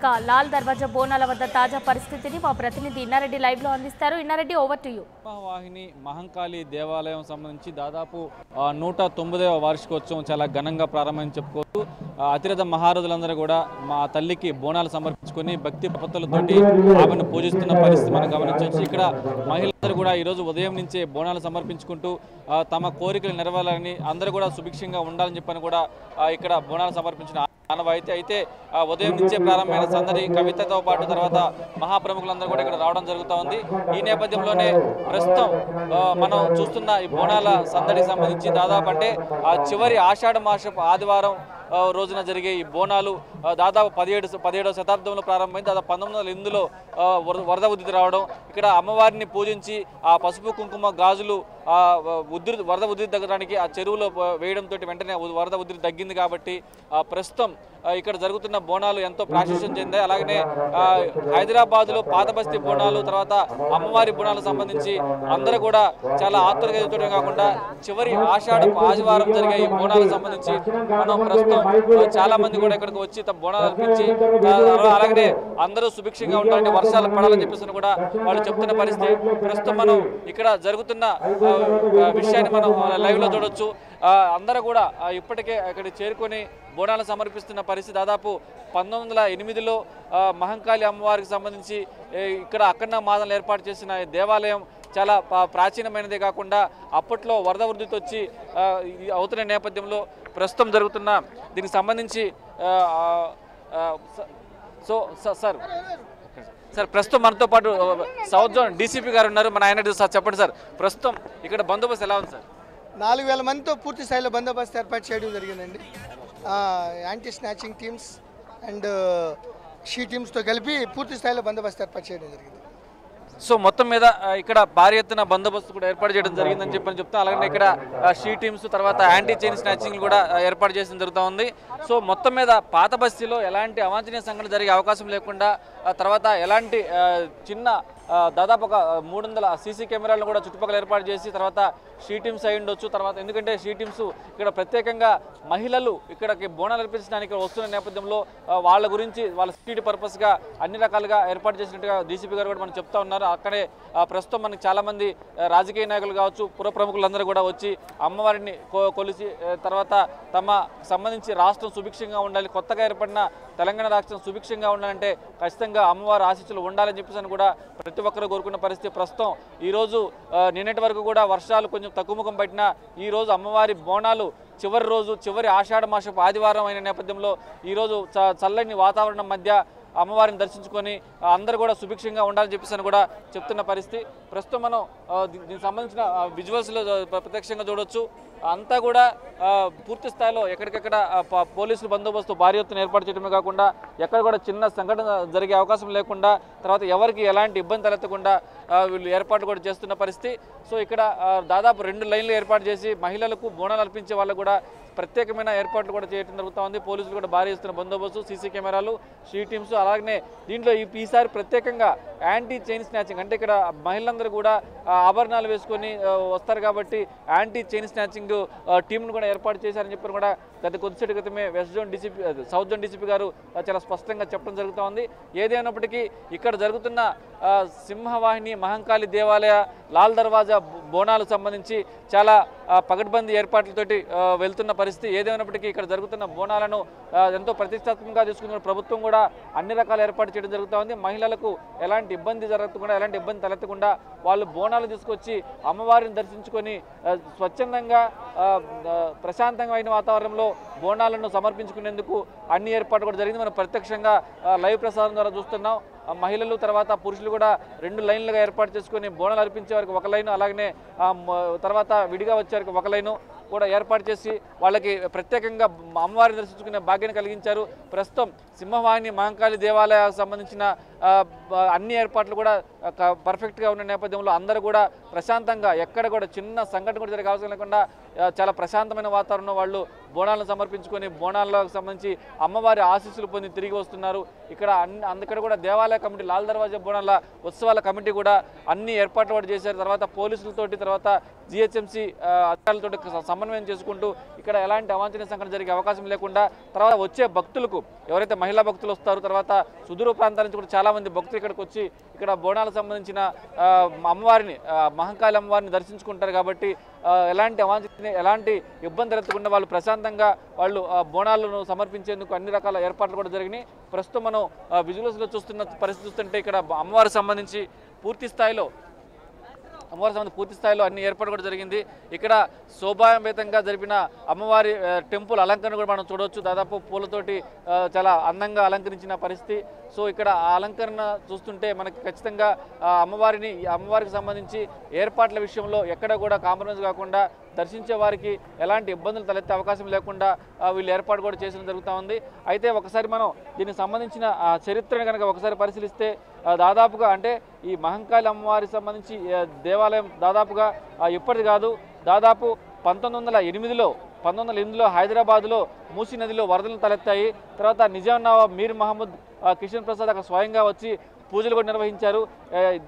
ఇక లాల్ దర్వాజా బోనాల వద్ద తాజా పరిస్థితిని మా ప్రతినిధి ఇన్నారెడ్డి లైవ్ లో అందిస్తారు. Innareddy, over to you. వాహిని మహంకాళి దేవాలయం సంబంధించి దాదాపు 109వ వార్షికోత్సవం చాలా ఘనంగా ప్రారంభమని చెప్పుకోవచ్చు. అతిరథ మహారథులందరూ కూడా మా తల్లికి బోనాలు సమర్పించుకొని భక్తి ప్రపత్తులతోటి ఆమెను పూజిస్తున్న పరిస్థితి మనం గమనించవచ్చు. ఇక్కడ మహిళలందరూ కూడా ఈరోజు ఉదయం నుంచే బోనాలు సమర్పించుకుంటూ తమ కోరికలు నెరవేరాలని, అందరూ కూడా సుభిక్షంగా ఉండాలని చెప్పని కూడా ఇక్కడ బోనాలు సమర్పించిన ఆనవాయితీ. అయితే ఉదయం నుంచే ప్రారంభమైన సందడి కవితతో పాటు తర్వాత మహాప్రముఖులందరూ కూడా ఇక్కడ రావడం జరుగుతూ ఉంది. ఈ నేపథ్యంలోనే ప్రస్తుతం మనం చూస్తున్న ఈ బోనాల సందడికి సంబంధించి దాదాపు అంటే చివరి ఆషాఢ మాసపు ఆదివారం రోజున జరిగే ఈ బోనాలు దాదాపు 17వ శతాబ్దంలో ప్రారంభమైంది. దాదాపు 1908లో వరద ఉధృతి రావడం, ఇక్కడ అమ్మవారిని పూజించి ఆ పసుపు కుంకుమ గాజులు వరద ఉధృతి తగ్గడానికి ఆ చెరువులో వేయడంతో వెంటనే వరద ఉధృతి తగ్గింది. కాబట్టి ప్రస్తుతం ఇక్కడ జరుగుతున్న బోనాలు ఎంతో ప్రాశస్త్యం చెందాయి. అలాగనే హైదరాబాద్లో పాత బస్తీ బోనాలు, తర్వాత అమ్మవారి బోనాలకు సంబంధించి అందరూ కూడా చాలా ఆతురగా ఎదుగుతూనే కాకుండా చివరి ఆషాఢ ఆదివారం జరిగే ఈ బోనాలకు సంబంధించి మనం ప్రస్తుతం చాలా మంది కూడా ఇక్కడికి వచ్చి తమ బోనాలు అర్పించి అలాగనే అందరూ సుభిక్షంగా ఉండాలని, వర్షాలు పడాలని చెప్పేసి కూడా వాళ్ళు చెప్తున్న పరిస్థితి. ప్రస్తుతం మనం ఇక్కడ జరుగుతున్న విషయాన్ని మనం లైవ్ లో చూడొచ్చు. అందరూ కూడా ఇప్పటికే ఇక్కడ చేరుకొని బోనాలు సమర్పిస్తున్న పరిస్థితి. దాదాపు 1908లో మహంకాళి అమ్మవారికి సంబంధించి ఇక్కడ అఖండ మాదనలు ఏర్పాటు చేసిన దేవాలయం చాలా ప్రాచీనమైనదే కాకుండా అప్పట్లో వరద వృద్ధితో వచ్చి అవుతున్న నేపథ్యంలో ప్రస్తుతం జరుగుతున్న దీనికి సంబంధించి సార్ ప్రస్తుతం మనతో పాటు సౌత్ జోన్ డీసీపీ గారు ఉన్నారు. మన ఆయన సార్ చెప్పండి సార్, ప్రస్తుతం ఇక్కడ బందోబస్తు ఎలా ఉంది సార్? 4000 మందితో పూర్తి స్థాయిలో బందోబస్తు ఏర్పాటు చేయడం జరిగిందండి. Anti snatching teams and she టీమ్స్తో కలిపి పూర్తి స్థాయిలో బందోబస్తు ఏర్పాటు చేయడం జరిగింది. సో మొత్తం మీద ఇక్కడ భారీ ఎత్తున బందోబస్తు కూడా ఏర్పాటు చేయడం జరిగిందని చెప్తాం. అలాగే ఇక్కడ షీ టీమ్స్ తర్వాత యాంటీ చైన్ స్నాచింగ్ కూడా ఏర్పాటు చేయడం జరుగుతూ ఉంది. సో మొత్తం మీద పాత బస్తీలో ఎలాంటి అవాంఛనీయ సంఘటన జరిగే అవకాశం లేకుండా తర్వాత ఎలాంటి చిన్న దాదాపు ఒక 300 సీసీ కెమెరాలను కూడా చుట్టుపక్కల ఏర్పాటు చేసి తర్వాత షీ టీమ్స్ అయి ఉండొచ్చు. తర్వాత ఎందుకంటే షీ టీమ్స్ ఇక్కడ ప్రత్యేకంగా మహిళలు ఇక్కడికి బోనాలు అర్పించడానికి వస్తున్న నేపథ్యంలో వాళ్ళ గురించి వాళ్ళ సెక్యూరిటీ పర్పస్గా అన్ని రకాలుగా ఏర్పాటు చేసినట్టుగా డీసీపీ గారు కూడా మనం చెప్తా ఉన్నారు. అక్కడే ప్రస్తుతం మనకి చాలామంది రాజకీయ నాయకులు కావచ్చు, పుర ప్రముఖులందరూ కూడా వచ్చి అమ్మవారిని కొలిసి తర్వాత తమ సంబంధించి రాష్ట్రం సుభిక్షంగా ఉండాలి, కొత్తగా ఏర్పడిన తెలంగాణ రాష్ట్రం సుభిక్షంగా ఉండాలంటే ఖచ్చితంగా అమ్మవారి ఆశీస్సులు ఉండాలని చెప్పేసి కూడా ప్రతి ఒక్కరూ కోరుకున్న పరిస్థితి. ప్రస్తుతం ఈరోజు నిన్నటి వరకు కూడా వర్షాలు కొంచెం తగ్గుముఖం పట్టినా ఈరోజు అమ్మవారి బోనాలు చివరి రోజు, చివరి ఆషాఢ మాసపు ఆదివారం అయిన నేపథ్యంలో ఈరోజు చల్లని వాతావరణం మధ్య అమ్మవారిని దర్శించుకొని అందరూ కూడా సుభిక్షంగా ఉండాలని చెప్పేసి కూడా చెప్తున్న పరిస్థితి. ప్రస్తుతం మనం దీనికి సంబంధించిన విజువల్స్లో ప్రత్యక్షంగా చూడొచ్చు. అంతా కూడా పూర్తి స్థాయిలో ఎక్కడికెక్కడ పోలీసులు బందోబస్తు భారీ ఎత్తున ఏర్పాటు చేయడమే కాకుండా ఎక్కడ కూడా చిన్న సంఘటన జరిగే అవకాశం లేకుండా తర్వాత ఎవరికి ఎలాంటి ఇబ్బంది తలెత్తకుండా వీళ్ళు ఏర్పాటు కూడా చేస్తున్న పరిస్థితి. సో ఇక్కడ దాదాపు 2 లైన్లు ఏర్పాటు చేసి మహిళలకు బోనాలు అర్పించే వాళ్ళకు కూడా ప్రత్యేకమైన ఏర్పాట్లు కూడా చేయడం జరుగుతూ ఉంది. పోలీసులు కూడా భారీ ఇస్తున్న బందోబస్తు, సీసీ కెమెరాలు, షీ టీమ్స్. అలాగనే దీంట్లో ఈసారి ప్రత్యేకంగా యాంటీ చైన్ స్నాచింగ్ అంటే ఇక్కడ మహిళలందరూ కూడా ఆభరణాలు వేసుకొని వస్తారు కాబట్టి యాంటీ చైన్ స్నాచింగ్ టీంను కూడా ఏర్పాటు చేశారని చెప్పి కూడా గత కొద్దిసేటి క్రితమే సౌత్ జోన్ డీసీపీ గారు చాలా స్పష్టంగా చెప్పడం జరుగుతూ ఉంది. ఏదైనప్పటికీ ఇక్కడ జరుగుతున్న సింహవాహిని మహంకాళి దేవాలయ లాల్ దర్వాజా బోనాలకు సంబంధించి చాలా పగడ్బందీ ఏర్పాట్లతోటి వెళ్తున్న పరిస్థితి. ఏదేమైనప్పటికీ ఇక్కడ జరుగుతున్న బోనాలను ఎంతో ప్రతిష్టాత్మకంగా తీసుకున్న ప్రభుత్వం కూడా అన్ని రకాల ఏర్పాటు చేయడం జరుగుతూ ఉంది. మహిళలకు ఎలాంటి ఇబ్బంది జరగకుండా, ఎలాంటి ఇబ్బంది తలెత్తకుండా వాళ్ళు బోనాలు తీసుకొచ్చి అమ్మవారిని దర్శించుకొని స్వచ్ఛందంగా ప్రశాంతమైన వాతావరణంలో బోనాలను సమర్పించుకునేందుకు అన్ని ఏర్పాటు కూడా జరిగింది. మనం ప్రత్యక్షంగా లైవ్ ప్రసారం ద్వారా చూస్తున్నాం. మహిళలు తర్వాత పురుషులు కూడా 2 లైన్లుగా ఏర్పాటు చేసుకొని బోనాలు అర్పించే వారికి ఒక లైను, అలాగనే తర్వాత విడిగా వచ్చే వారికి ఒక లైను కూడా ఏర్పాటు చేసి వాళ్ళకి ప్రత్యేకంగా అమ్మవారిని దర్శించుకునే భాగ్యాన్ని కలిగించారు. ప్రస్తుతం సింహవాహిని మహంకాళి దేవాలయానికి సంబంధించిన అన్ని ఏర్పాట్లు కూడా పర్ఫెక్ట్గా ఉన్న నేపథ్యంలో అందరూ కూడా ప్రశాంతంగా ఎక్కడ కూడా చిన్న సంఘటన కూడా జరిగే అవసరం లేకుండా చాలా ప్రశాంతమైన వాతావరణంలో వాళ్ళు బోనాలను సమర్పించుకొని బోనాలకు సంబంధించి అమ్మవారి ఆశీస్సులు పొంది తిరిగి వస్తున్నారు. ఇక్కడ అందుకడ కూడా దేవాలయ కమిటీ లాల్ దర్వాజా బోనాల ఉత్సవాల కమిటీ కూడా అన్ని ఏర్పాట్లు కూడా చేశారు. తర్వాత పోలీసులతోటి తర్వాత GHMC అధికారులతో సమన్వయం చేసుకుంటూ ఇక్కడ ఎలాంటి అవాంఛనీయ సంఘటన జరిగే అవకాశం లేకుండా తర్వాత వచ్చే భక్తులకు ఎవరైతే మహిళా భక్తులు వస్తారో తర్వాత సుదూర ప్రాంతాల నుంచి కూడా చాలామంది భక్తులు ఇక్కడికి వచ్చి ఇక్కడ బోనాలకు సంబంధించిన అమ్మవారిని మహంకాళి అమ్మవారిని దర్శించుకుంటారు. కాబట్టి ఎలాంటి ఇబ్బంది తలెత్తకుండా వాళ్ళు ప్రశాంతంగా వాళ్ళు బోనాలను సమర్పించేందుకు అన్ని రకాల ఏర్పాట్లు కూడా జరిగినాయి. ప్రస్తుతం మనం విజువల్స్లో చూస్తున్న పరిస్థితి చూస్తుంటే ఇక్కడ అమ్మవారికి సంబంధించి పూర్తి స్థాయిలో అన్ని ఏర్పాటు కూడా జరిగింది. ఇక్కడ శోభాయంబేతంగా జరిపిన అమ్మవారి టెంపుల్ అలంకరణ కూడా మనం చూడవచ్చు. దాదాపు పూలతోటి చాలా అందంగా అలంకరించిన పరిస్థితి. సో ఇక్కడ ఆ అలంకరణ చూస్తుంటే మనకి ఖచ్చితంగా అమ్మవారికి సంబంధించి ఏర్పాట్ల విషయంలో ఎక్కడ కూడా కాంప్రమైజ్ కాకుండా దర్శించే వారికి ఎలాంటి ఇబ్బందులు తలెత్తే అవకాశం లేకుండా వీళ్ళు ఏర్పాటు కూడా చేసిన జరుగుతూ ఉంది. అయితే ఒకసారి మనం దీనికి సంబంధించిన చరిత్రను కనుక ఒకసారి పరిశీలిస్తే దాదాపుగా అంటే ఈ మహంకాళి అమ్మవారికి సంబంధించి దేవాలయం దాదాపుగా ఇప్పటిది కాదు, దాదాపు 1908లో హైదరాబాద్లో మూసీ నదిలో వరదలు తలెత్తాయి. తర్వాత నిజాం నవాబ్ మీర్ మహమ్మద్ కిషన్ ప్రసాద్ అక్కడ స్వయంగా వచ్చి పూజలు కూడా నిర్వహించారు.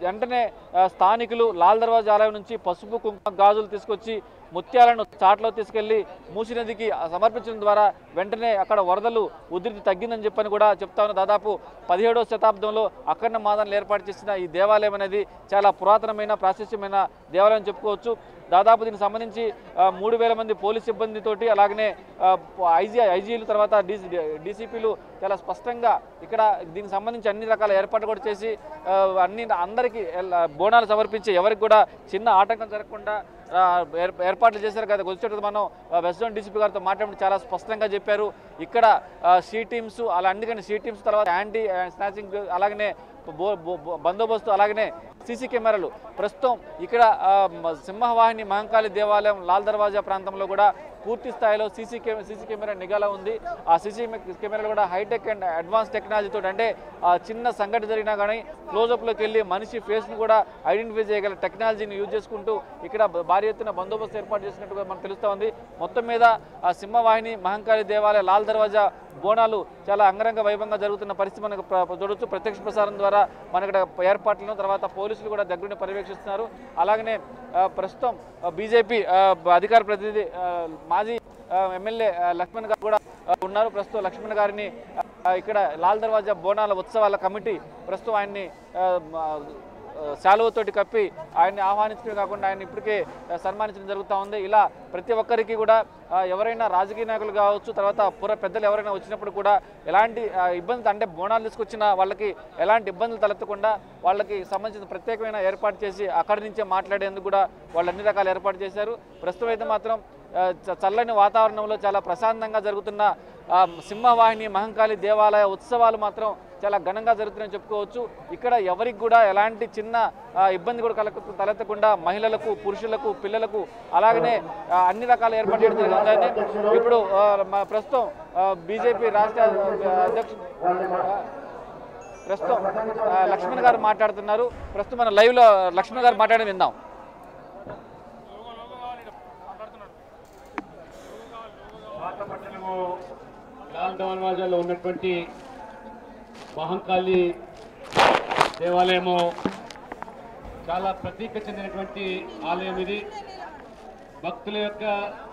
వెంటనే స్థానికులు లాల్ దర్వాజా ఆలయం నుంచి పసుపు కుంకుమ గాజులు తీసుకొచ్చి ముత్యాలను చాట్లో తీసుకెళ్లి మూసీ నదికి సమర్పించడం ద్వారా వెంటనే అక్కడ వరదలు ఉధృతి తగ్గిందని చెప్పని కూడా చెప్తా ఉన్నారు. దాదాపు 17వ శతాబ్దంలో అఖండ మాదాలను ఏర్పాటు చేసిన ఈ దేవాలయం అనేది చాలా పురాతనమైన ప్రాశస్త్యమైన దేవాలయం చెప్పుకోవచ్చు. దాదాపు దీనికి సంబంధించి 3000 మంది పోలీస్ సిబ్బందితోటి అలాగనే ఐజీలు తర్వాత డీసీపీలు చాలా స్పష్టంగా ఇక్కడ దీనికి సంబంధించి అన్ని రకాల ఏర్పాట్లు కూడా చేసి అందరికీ బోనాలు సమర్పించి ఎవరికి కూడా చిన్న ఆటంకం జరగకుండా ఏర్పాట్లు చేశారు కదా. వచ్చేటప్పుడు మనం వెస్ట్ జోన్ డీసీపీ గారితో మాట్లాడి చాలా స్పష్టంగా చెప్పారు. ఇక్కడ సీ టీమ్స్ అందుకని సీ టీమ్స్ తర్వాత యాంటీ స్నాచింగ్ అలాగనే బందోబస్తు అలాగనే సీసీ కెమెరాలు ప్రస్తుతం ఇక్కడ సింహవాహిని మహంకాళి దేవాలయం లాల్ దర్వాజా ప్రాంతంలో కూడా పూర్తి స్థాయిలో సీసీ కెమెరా నిఘాలో ఉంది. ఆ సీసీ కెమెరాలు కూడా హైటెక్ అండ్ అడ్వాన్స్ టెక్నాలజీతో అంటే చిన్న సంఘటన జరిగినా కానీ క్లోజప్లోకి వెళ్ళి మనిషి ఫేస్ను కూడా ఐడెంటిఫై చేయగల టెక్నాలజీని యూజ్ చేసుకుంటూ ఇక్కడ భారీ ఎత్తున బందోబస్తు ఏర్పాటు చేసినట్టుగా మనకు తెలుస్తూ ఉంది. మొత్తం మీద సింహవాహిని మహంకాళి దేవాలయ లాల్ దర్వాజా బోనాలు చాలా అంగరంగ వైభవంగా జరుగుతున్న పరిస్థితి మనకు చూడొచ్చు. ప్రత్యక్ష ప్రసారం ద్వారా మనకి ఏర్పాట్లను తర్వాత పోలీసులు కూడా దగ్గరుండి పర్యవేక్షిస్తున్నారు. అలాగనే ప్రస్తుతం బీజేపీ అధికార ప్రతినిధి మాజీ ఎమ్మెల్యే లక్ష్మణ్ గారు కూడా ఉన్నారు. ప్రస్తుతం లక్ష్మణ్ గారిని ఇక్కడ లాల్ దర్వాజా బోనాల ఉత్సవాల కమిటీ ప్రస్తుతం ఆయన్ని శాలువతోటి కప్పి ఆయన్ని ఆహ్వానించడమే కాకుండా ఆయన ఇప్పటికే సన్మానించడం జరుగుతూ ఉంది. ఇలా ప్రతి ఒక్కరికి కూడా ఎవరైనా రాజకీయ నాయకులు కావచ్చు తర్వాత పెద్దలు ఎవరైనా వచ్చినప్పుడు కూడా ఎలాంటి ఇబ్బంది అంటే బోనాలు తీసుకొచ్చిన వాళ్ళకి ఎలాంటి ఇబ్బందులు తలెత్తకుండా వాళ్ళకి సంబంధించిన ప్రత్యేకమైన ఏర్పాటు చేసి అక్కడి నుంచే మాట్లాడేందుకు కూడా వాళ్ళు అన్ని రకాల ఏర్పాటు చేశారు. ప్రస్తుతం అయితే మాత్రం చల్లని వాతావరణంలో చాలా ప్రశాంతంగా జరుగుతున్న సింహవాహిని మహంకాళి దేవాలయ ఉత్సవాలు మాత్రం చాలా ఘనంగా జరుగుతున్నాయని చెప్పుకోవచ్చు. ఇక్కడ ఎవరికి కూడా ఎలాంటి చిన్న ఇబ్బంది కూడా తలెత్తకుండా మహిళలకు పురుషులకు పిల్లలకు అలాగనే అన్ని రకాల ఏర్పాటు చేయడం జరుగుతుందని ఇప్పుడు ప్రస్తుతం బీజేపీ రాష్ట్ర అధ్యక్షుడు ప్రస్తుతం లక్ష్మణ్ గారు మాట్లాడుతున్నారు. ప్రస్తుతం మన లైవ్లో లక్ష్మణ్ గారు మాట్లాడడం విందాం. లాల్ దర్వాజాలో ఉన్నటువంటి మహంకాళి దేవాలయము చాలా ప్రతీక చెందినటువంటి ఆలయం. ఇది భక్తుల యొక్క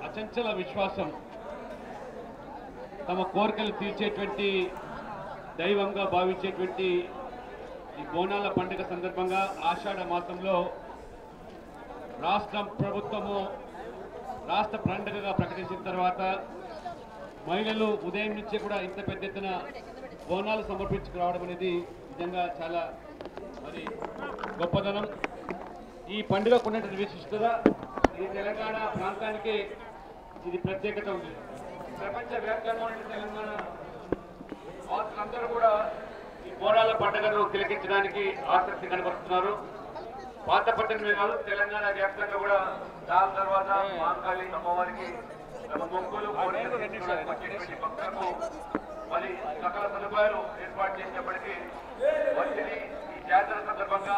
అచంచల విశ్వాసం, తమ కోరికలు తీర్చేటువంటి దైవంగా భావించేటువంటి ఈ బోనాల పండుగ సందర్భంగా ఆషాఢ మాసంలో రాష్ట్ర ప్రభుత్వము రాష్ట్ర పండుగగా ప్రకటించిన తర్వాత మహిళలు ఉదయం నుంచే కూడా ఇంత పెద్ద ఎత్తున బోనాలు సమర్పించుకురావడం అనేది నిజంగా చాలా మరి గొప్పదనం. ఈ పండుగకు ఉన్నటువంటి విశిష్టత ఈ తెలంగాణ ప్రాంతానికి ఇది ప్రత్యేకత ఉంది. ప్రపంచవ్యాప్తంగా ఉన్న తెలంగాణ అందరూ కూడా ఈ బోనాల పండుగను తిలకించడానికి ఆసక్తి కనబరుస్తున్నారు. పాతపట్నం కాదు, తెలంగాణ వ్యాప్తంగా కూడా లాల్ దర్వాజా మహంకాళి అమ్మవారికి మొక్కులు భక్తులకు మరి సకల సదుపాయాలు ఏర్పాటు చేసినప్పటికీ వచ్చింది ఈ జాతర సందర్భంగా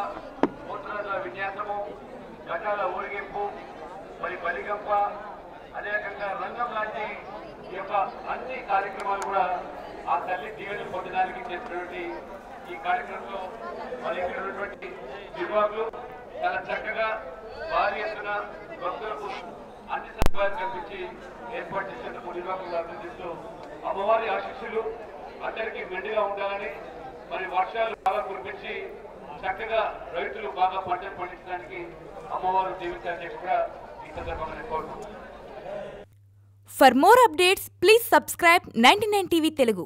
మూత్రాల విన్యాసము, ఘటాల ఊరేగింపు, మరి బలిగంప, అదేవిధంగా రంగం లాంటి ఈ యొక్క అన్ని కార్యక్రమాలు కూడా ఆ తల్లి దీవెనలు పొందడానికి చేసినటువంటి ఈ కార్యక్రమంలో మరి ఇక్కడ ఉన్నటువంటి నిర్వాహకులు చాలా చక్కగా భారీ ఎత్తున భక్తులకు అన్ని సదుపాయాలు కల్పించి ఏర్పాటు చేసేందుకు నిర్వాహకులు అభినందిస్తూ అమ్మవారి ఆశీస్సులు అందరికీ మెండుగా ఉండాలని, మరి వర్షాలు బాగా కురిపించి చక్కగా రైతులు బాగా పంటలు పండించడానికి అమ్మవారు దీవించాలని కూడా ఈ సందర్భంగా నేను కోరుకుంటున్నాను. For more updates, please subscribe 99 TV Telugu.